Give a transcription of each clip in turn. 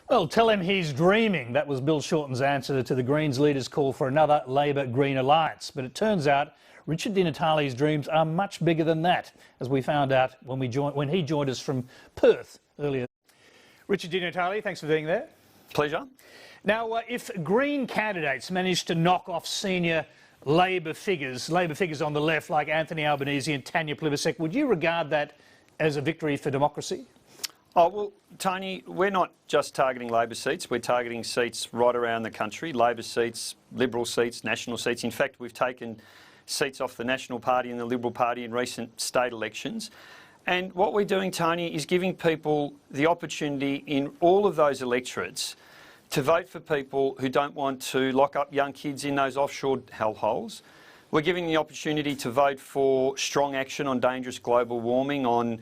Well, tell him he's dreaming. That was Bill Shorten's answer to the Greens leader's call for another Labor-Green alliance. But it turns out Richard dinatale's dreams are much bigger than that, as we found out when he joined us from Perth earlier. Richard dinatale, thanks for being there. Pleasure. Now, if Green candidates manage to knock off senior Labor figures on the left like Anthony Albanese and Tanya Plibersek, would you regard that as a victory for democracy? Oh, well, Tony, we're not just targeting Labor seats, we're targeting seats right around the country, Labor seats, Liberal seats, National seats. In fact, we've taken seats off the National Party and the Liberal Party in recent state elections. And what we're doing, Tony, is giving people the opportunity in all of those electorates to vote for people who don't want to lock up young kids in those offshore hellholes. We're giving the opportunity to vote for strong action on dangerous global warming, on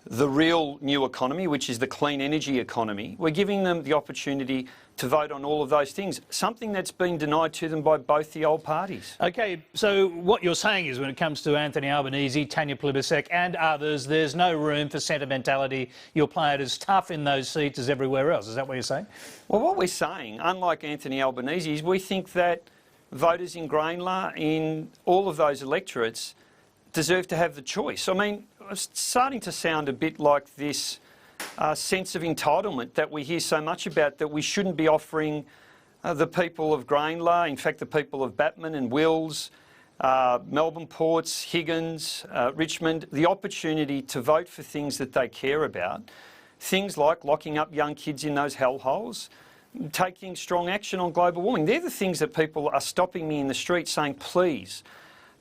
the real new economy, which is the clean energy economy. We're giving them the opportunity to vote on all of those things, something that's been denied to them by both the old parties. OK, so what you're saying is when it comes to Anthony Albanese, Tanya Plibersek and others, there's no room for sentimentality. You'll play it as tough in those seats as everywhere else. Is that what you're saying? Well, what we're saying, unlike Anthony Albanese, is we think that voters in Greenlaw, in all of those electorates, deserve to have the choice. I mean, it's starting to sound a bit like this sense of entitlement that we hear so much about, that we shouldn't be offering the people of Greenlaw, in fact the people of Batman and Wills, Melbourne Ports, Higgins, Richmond, the opportunity to vote for things that they care about. Things like locking up young kids in those hellholes, taking strong action on global warming. They're the things that people are stopping me in the street saying, please,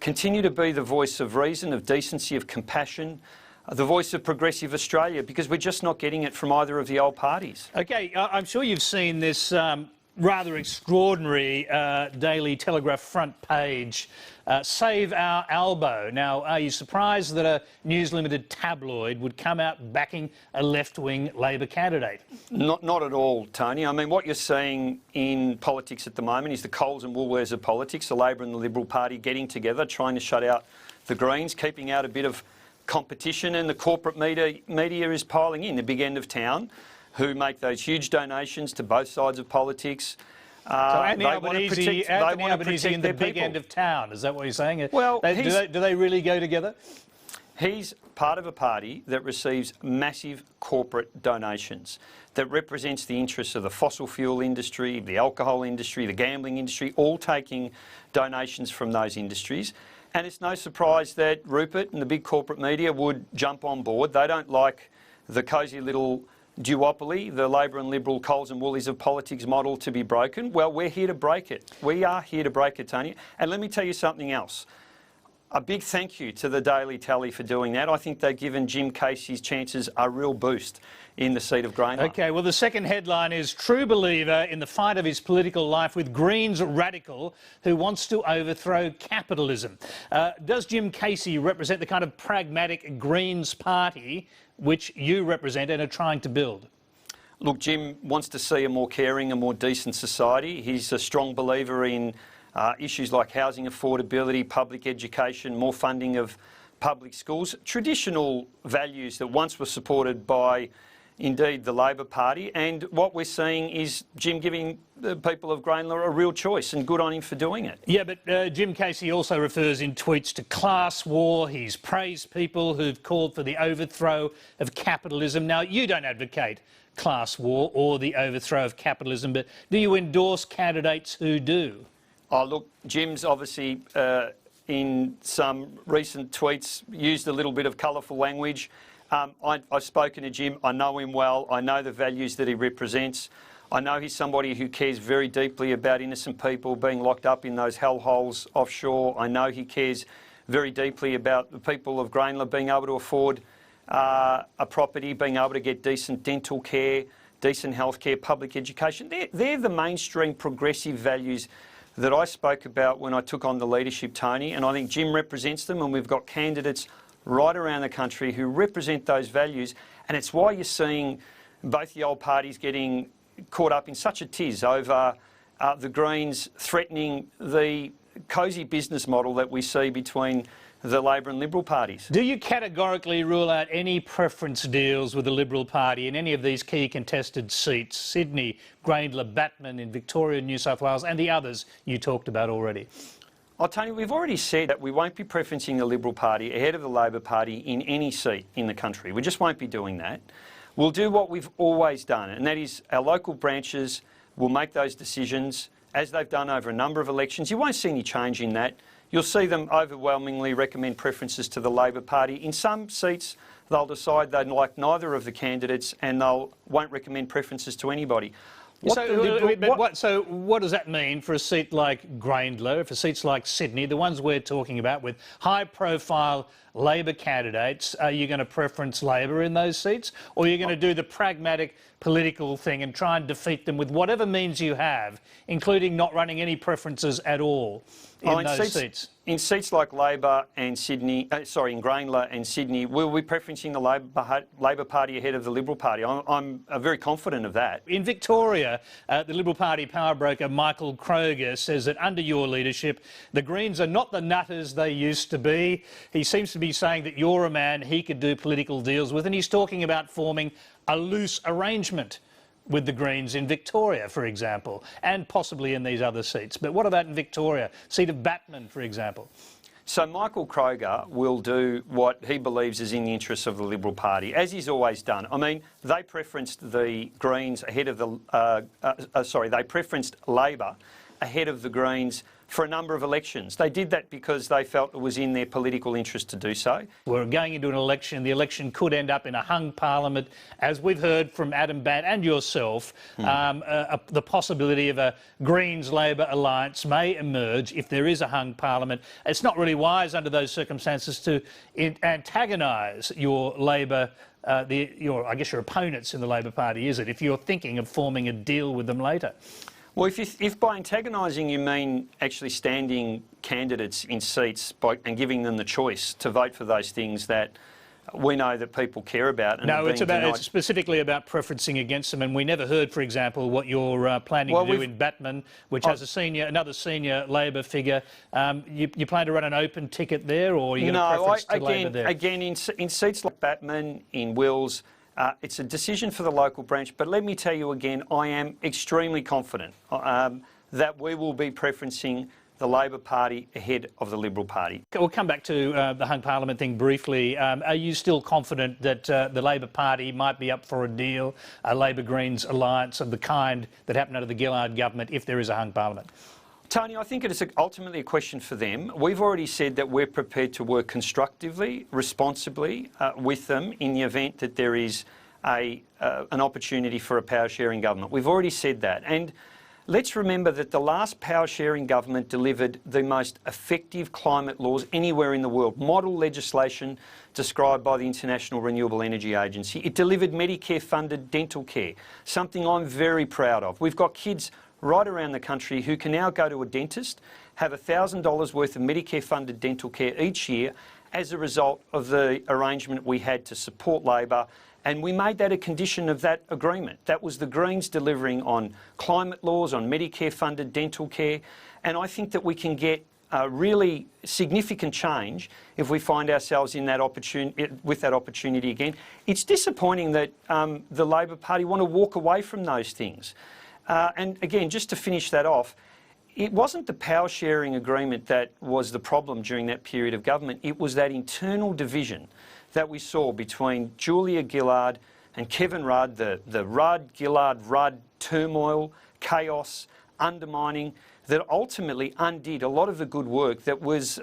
continue to be the voice of reason, of decency, of compassion, the voice of progressive Australia, because we're just not getting it from either of the old parties. OK, I'm sure you've seen this rather extraordinary Daily Telegraph front page, Save Our Albo. Now, are you surprised that a News Limited tabloid would come out backing a left-wing Labor candidate? Not at all, Tony. I mean, what you're seeing in politics at the moment is the Coles and Woolworths of politics, the Labor and the Liberal Party getting together, trying to shut out the Greens, keeping out a bit of competition, and the corporate media is piling in, the big end of town, who make those huge donations to both sides of politics. So Anthony Albanese in the big end of town, is that what you're saying? Well, do they really go together? He's part of a party that receives massive corporate donations, that represents the interests of the fossil fuel industry, the alcohol industry, the gambling industry, all taking donations from those industries. And it's no surprise that Rupert and the big corporate media would jump on board. They don't like the cosy little duopoly, the Labor and Liberal Coles and Woolies of politics model, to be broken. Well, we're here to break it. We are here to break it, Tony. And let me tell you something else. A big thank you to the Daily Tally for doing that. I think they've given Jim Casey's chances a real boost in the seat of Greenlaw. OK, well, the second headline is True Believer in the fight of his political life with Greens radical who wants to overthrow capitalism. Does Jim Casey represent the kind of pragmatic Greens party which you represent and are trying to build? Look, Jim wants to see a more caring, a more decent society. He's a strong believer in issues like housing affordability, public education, more funding of public schools, traditional values that once were supported by, indeed, the Labor Party. And what we're seeing is Jim giving the people of Greenlaw a real choice, and good on him for doing it. Yeah, but Jim Casey also refers in tweets to class war. He's praised people who've called for the overthrow of capitalism. Now, you don't advocate class war or the overthrow of capitalism, but do you endorse candidates who do? Oh, look, Jim's obviously, in some recent tweets, used a little bit of colourful language. I've spoken to Jim. I know him well. I know the values that he represents. I know he's somebody who cares very deeply about innocent people being locked up in those hellholes offshore. I know he cares very deeply about the people of Greenlaw being able to afford a property, being able to get decent dental care, decent health care, public education. They're the mainstream progressive values that I spoke about when I took on the leadership, Tony, and I think Jim represents them, and we've got candidates right around the country who represent those values, and it's why you're seeing both the old parties getting caught up in such a tiz over the Greens threatening the cosy business model that we see between the Labor and Liberal parties. Do you categorically rule out any preference deals with the Liberal Party in any of these key contested seats, Sydney, Grayndler, Batman in Victoria, New South Wales and the others you talked about already? Oh, Tony, we've already said that we won't be preferencing the Liberal Party ahead of the Labor Party in any seat in the country. We just won't be doing that. We'll do what we've always done, and that is our local branches will make those decisions as they've done over a number of elections. You won't see any change in that. You'll see them overwhelmingly recommend preferences to the Labor Party. In some seats, they'll decide they like neither of the candidates and they won't recommend preferences to anybody. So what does that mean for a seat like Grayndler, for seats like Sydney, the ones we're talking about with high-profile Labor candidates? Are you going to preference Labor in those seats, or are you going to do the pragmatic political thing and try and defeat them with whatever means you have, including not running any preferences at all in those seats? In seats like Labor and Sydney, in Grayndler and Sydney, we'll be preferencing the Labor Party ahead of the Liberal Party. I'm very confident of that. In Victoria, the Liberal Party power broker Michael Kroger says that under your leadership, the Greens are not the nutters they used to be. He seems to be saying that you're a man he could do political deals with, and he's talking about forming a loose arrangement with the Greens in Victoria, for example, and possibly in these other seats. But what about in Victoria, seat of Batman, for example? So Michael Kroger will do what he believes is in the interests of the Liberal Party, as he's always done. I mean, they preferenced the Greens ahead of the... they preferenced Labor ahead of the Greens for a number of elections. They did that because they felt it was in their political interest to do so. We're going into an election. The election could end up in a hung parliament, as we've heard from Adam Batt and yourself. The possibility of a Greens-Labor alliance may emerge if there is a hung parliament. It's not really wise under those circumstances to antagonise your Labor, I guess your opponents in the Labor Party, is it, if you're thinking of forming a deal with them later? Well, if by antagonising you mean actually standing candidates in seats and giving them the choice to vote for those things that we know that people care about... And no, it's specifically about preferencing against them, and we never heard, for example, what you're planning to do in Batman, which has another senior Labor figure. You plan to run an open ticket there, or are you going to preference to Labor there? Again, in seats like Batman, in Wills, it's a decision for the local branch, but let me tell you again, I am extremely confident that we will be preferencing the Labor Party ahead of the Liberal Party. We'll come back to the hung parliament thing briefly. Are you still confident that the Labor Party might be up for a deal, a Labor-Greens alliance of the kind that happened under the Gillard government if there is a hung parliament? Tony, I think it is ultimately a question for them. We've already said that we're prepared to work constructively, responsibly with them in the event that there is an opportunity for a power-sharing government. We've already said that. And let's remember that the last power-sharing government delivered the most effective climate laws anywhere in the world, model legislation described by the International Renewable Energy Agency. It delivered Medicare-funded dental care, something I'm very proud of. We've got kids right around the country who can now go to a dentist, have $1,000 worth of Medicare-funded dental care each year as a result of the arrangement we had to support Labor, and we made that a condition of that agreement. That was the Greens delivering on climate laws, on Medicare-funded dental care, and I think that we can get really significant change if we find ourselves in that with that opportunity again. It's disappointing that the Labor Party want to walk away from those things. And again, just to finish that off, it wasn't the power-sharing agreement that was the problem during that period of government. It was that internal division that we saw between Julia Gillard and Kevin Rudd, the Rudd-Gillard-Rudd turmoil, chaos, undermining, that ultimately undid a lot of the good work that was,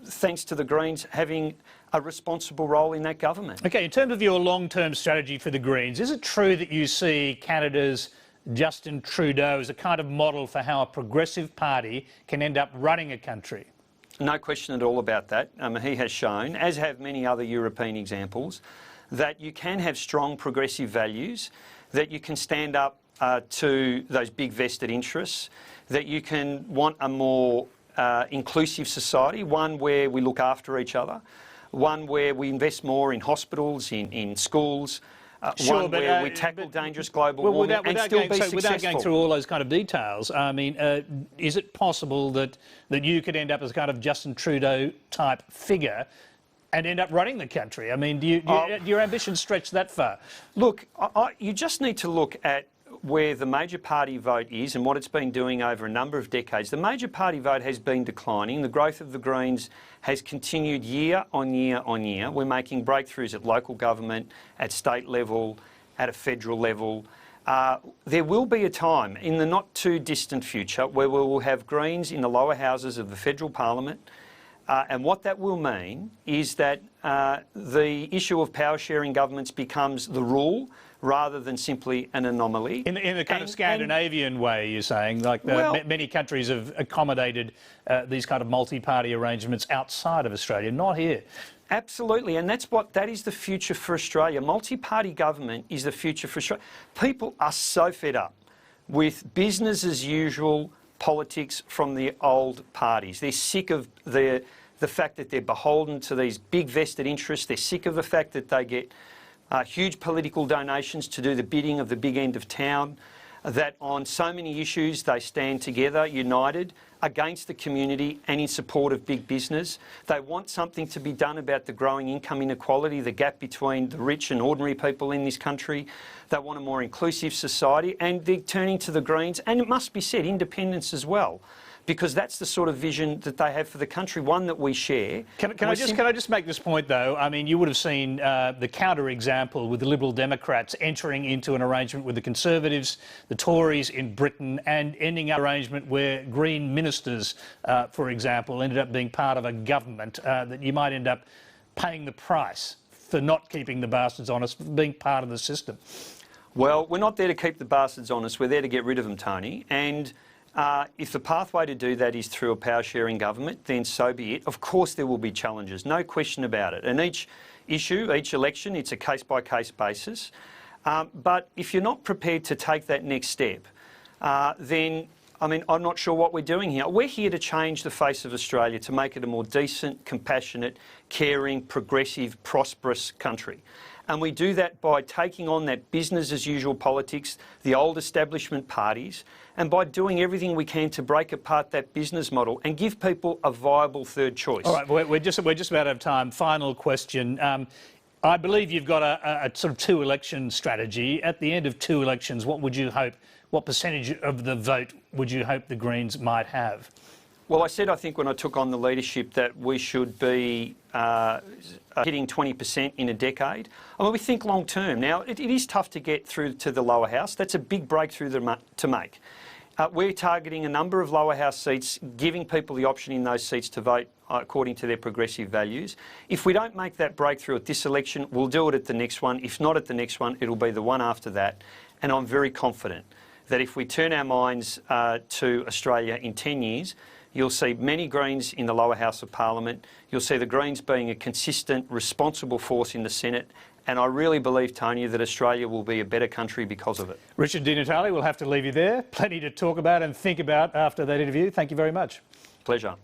thanks to the Greens having a responsible role in that government. OK, in terms of your long-term strategy for the Greens, is it true that you see Canada's Justin Trudeau as a kind of model for how a progressive party can end up running a country? No question at all about that. He has shown, as have many other European examples, that you can have strong progressive values, that you can stand up to those big vested interests, that you can want a more inclusive society, one where we look after each other, one where we invest more in hospitals, in schools, Sure, one but, where we tackle dangerous global well, warming and still be successful. without going through all those kind of details, I mean, is it possible that you could end up as kind of Justin Trudeau type figure and end up running the country? I mean, do your ambitions stretch that far? Look, you just need to look at where the major party vote is and what it's been doing over a number of decades. The major party vote has been declining. The growth of the Greens has continued year on year on year. We're making breakthroughs at local government, at state level, at a federal level. There will be a time in the not too distant future where we will have Greens in the lower houses of the federal parliament. And what that will mean is that the issue of power sharing governments becomes the rule rather than simply an anomaly. In the kind of Scandinavian way, you're saying, like many countries have accommodated these kind of multi-party arrangements outside of Australia, not here. Absolutely, and that is the future for Australia. Multi-party government is the future for Australia. People are so fed up with business as usual politics from the old parties. They're sick of the fact that they're beholden to these big vested interests. They're sick of the fact that they get huge political donations to do the bidding of the big end of town, that on so many issues they stand together, united, against the community and in support of big business. They want something to be done about the growing income inequality, the gap between the rich and ordinary people in this country. They want a more inclusive society, and they're turning to the Greens, and it must be said, independents as well, because that's the sort of vision that they have for the country, one that we share. Can I just make this point, though? I mean, you would have seen the counter-example with the Liberal Democrats entering into an arrangement with the Conservatives, the Tories in Britain, and ending up an arrangement where Green ministers, for example, ended up being part of a government that you might end up paying the price for not keeping the bastards honest, for being part of the system. Well, we're not there to keep the bastards honest, we're there to get rid of them, Tony. And if the pathway to do that is through a power-sharing government, then so be it. Of course there will be challenges, no question about it. And each issue, each election, it's a case-by-case basis. But if you're not prepared to take that next step, then, I mean, I'm not sure what we're doing here. We're here to change the face of Australia, to make it a more decent, compassionate, caring, progressive, prosperous country. And we do that by taking on that business-as-usual politics, the old establishment parties, and by doing everything we can to break apart that business model and give people a viable third choice. All right, we're just about out of time. Final question. I believe you've got a sort of two-election strategy. At the end of two elections, what would you hope, what percentage of the vote would you hope the Greens might have? Well, I said, I think, when I took on the leadership that we should be hitting 20% in a decade. I mean, we think long term. Now, it is tough to get through to the lower house. That's a big breakthrough to make. We're targeting a number of lower house seats, giving people the option in those seats to vote according to their progressive values. If we don't make that breakthrough at this election, we'll do it at the next one. If not at the next one, it'll be the one after that. And I'm very confident that if we turn our minds to Australia in 10 years, you'll see many Greens in the lower house of Parliament. You'll see the Greens being a consistent, responsible force in the Senate. And I really believe, Tony, that Australia will be a better country because of it. Richard dinatale, we'll have to leave you there. Plenty to talk about and think about after that interview. Thank you very much. Pleasure.